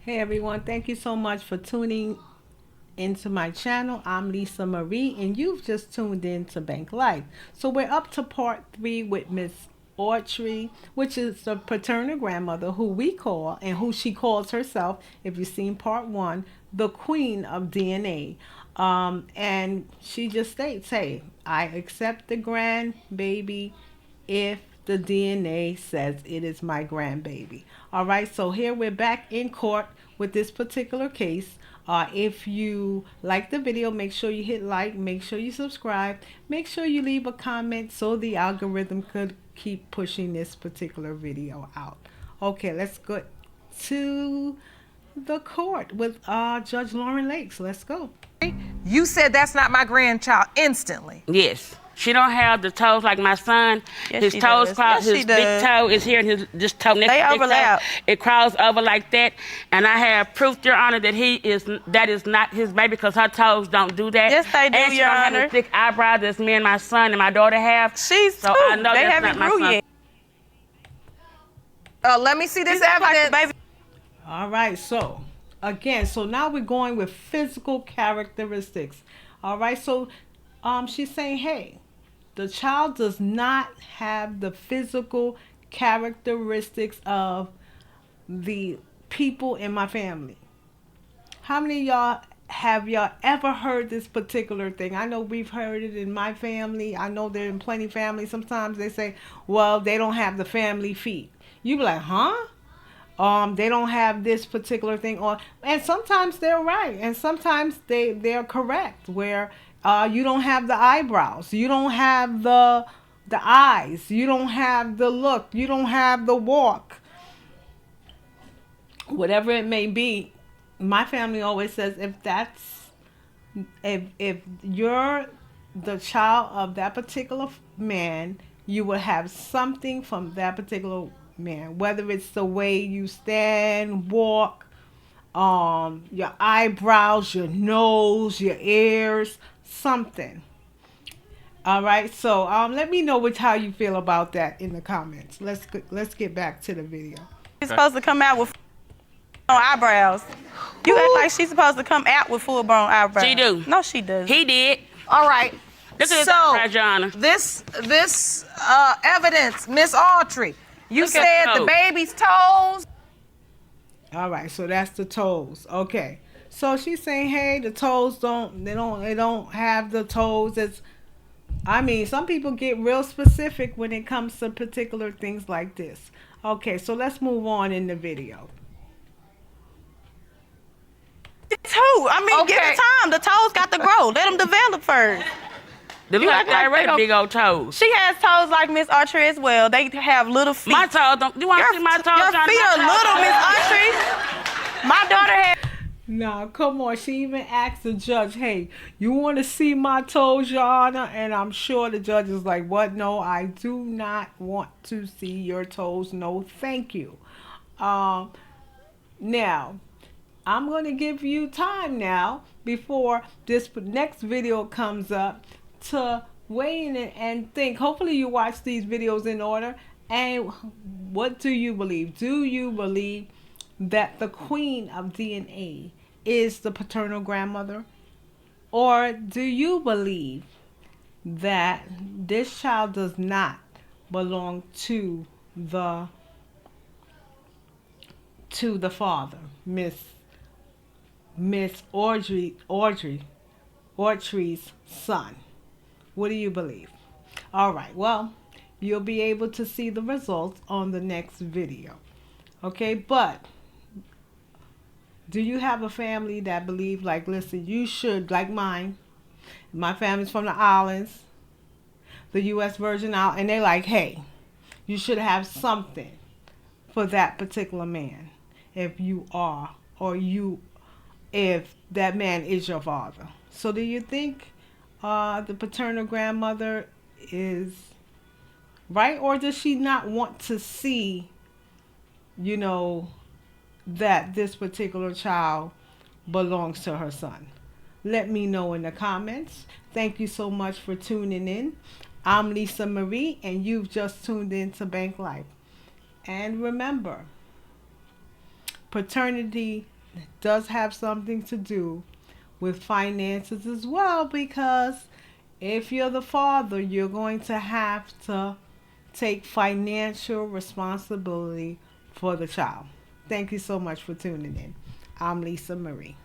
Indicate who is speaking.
Speaker 1: Hey everyone, thank you so much for tuning into my channel. I'm Lisa Marie and you've just tuned in to Bank Life. So we're up to part 3 with Miss Autry, which is the paternal grandmother who we call and who she calls herself, if you've seen part 1, the queen of DNA. And she just states, hey, I accept the grandbaby if the DNA says it is my grandbaby. All right, so here we're back in court with this particular case. If you like the video, make sure you hit like, make sure you subscribe, make sure you leave a comment so the algorithm could keep pushing this particular video out. Okay, let's go to the court with Judge Lauren Lakes. Let's go.
Speaker 2: You said that's not my grandchild instantly.
Speaker 3: Yes. She don't have the toes like my son.
Speaker 4: Yes,
Speaker 3: his
Speaker 4: she
Speaker 3: toes
Speaker 4: does.
Speaker 3: cross.
Speaker 4: Yes,
Speaker 3: His
Speaker 4: she
Speaker 3: big
Speaker 4: does.
Speaker 3: toe is here, and his this toe next
Speaker 4: They
Speaker 3: to big
Speaker 4: overlap.
Speaker 3: toe, it crawls over like that. And I have proof, Your Honor, that that is not his baby because her toes don't do that.
Speaker 4: Yes, they do,
Speaker 3: and she
Speaker 4: Your
Speaker 3: don't
Speaker 4: Honor.
Speaker 3: have the thick eyebrows that me and my son and my daughter have.
Speaker 4: She's
Speaker 3: so
Speaker 4: too.
Speaker 3: I know
Speaker 4: They
Speaker 3: that's
Speaker 4: haven't
Speaker 3: not my
Speaker 4: grew
Speaker 3: son.
Speaker 4: yet.
Speaker 2: Let me see this
Speaker 4: This looks like the
Speaker 2: evidence.
Speaker 4: baby.
Speaker 1: All right, so again, so now we're going with physical characteristics. All right, so she's saying, hey, the child does not have the physical characteristics of the people in my family. How many of y'all have y'all ever heard this particular thing? I know we've heard it in my family. I know they're in plenty families. Sometimes they say, well, they don't have the family feet. You be like, huh? They don't have this particular thing on, and sometimes they're right, and sometimes they're correct. Where you don't have the eyebrows, you don't have the eyes, you don't have the look, you don't have the walk, whatever it may be. My family always says if you're the child of that particular man, you will have something from that particular man, whether it's the way you stand, walk, your eyebrows, your nose, your ears, something. All right, so let me know how you feel about that in the comments. Let's get back to the video.
Speaker 4: She's supposed to come out with full-blown eyebrows. You act like she's supposed to come out with full-blown eyebrows.
Speaker 3: She do.
Speaker 4: No, she doesn't.
Speaker 3: He did.
Speaker 2: All right.
Speaker 3: Look at
Speaker 2: So
Speaker 3: this, Your Honor.
Speaker 2: this evidence, Miss Autry, you
Speaker 3: Look at
Speaker 2: said
Speaker 3: the
Speaker 2: the
Speaker 3: toes.
Speaker 2: baby's toes.
Speaker 1: All right, so that's the toes. Okay, so she's saying, hey, the toes don't have the toes. I mean, some people get real specific when it comes to particular things like this. Okay, so let's move on in the video.
Speaker 4: Too. I mean, give
Speaker 2: Okay.
Speaker 4: it time. The toes got to grow. Let them develop first.
Speaker 3: They look like
Speaker 4: act like they
Speaker 3: right
Speaker 4: don't-
Speaker 3: big old toes.
Speaker 4: She has toes like Miss Autry as well. They have little feet.
Speaker 3: My toes don't. You want to see my toes?
Speaker 4: Your
Speaker 3: Your Honor?
Speaker 4: feet
Speaker 3: My
Speaker 4: are
Speaker 3: toes
Speaker 4: little,
Speaker 3: don't-
Speaker 4: Miss Autry. My daughter had.
Speaker 1: Now, come on. She even asked the judge, hey, you want to see my toes, Your Honor? And I'm sure the judge is like, what? No, I do not want to see your toes. No, thank you. Now, I'm going to give you time now before this next video comes up to weigh in and think. Hopefully you watch these videos in order. And what do you believe? Do you believe that the queen of DNA is the paternal grandmother? Or do you believe that this child does not belong to the father, Miss Autry's son? What do you believe? All right, well, you'll be able to see the results on the next video. Okay, but do you have a family that believe, like, listen, you should, like mine, my family's from the islands, the U.S. Virgin Islands, and they're like, hey, you should have something for that particular man if you are, if that man is your father. So do you think the paternal grandmother is right, or does she not want to see, that this particular child belongs to her son? Let me know in the comments. Thank you so much for tuning in. I'm Lisa Marie, and you've just tuned in to Bank Life. And remember, paternity does have something to do with finances as well, because if you're the father, you're going to have to take financial responsibility for the child. Thank you so much for tuning in. I'm Lisa Marie.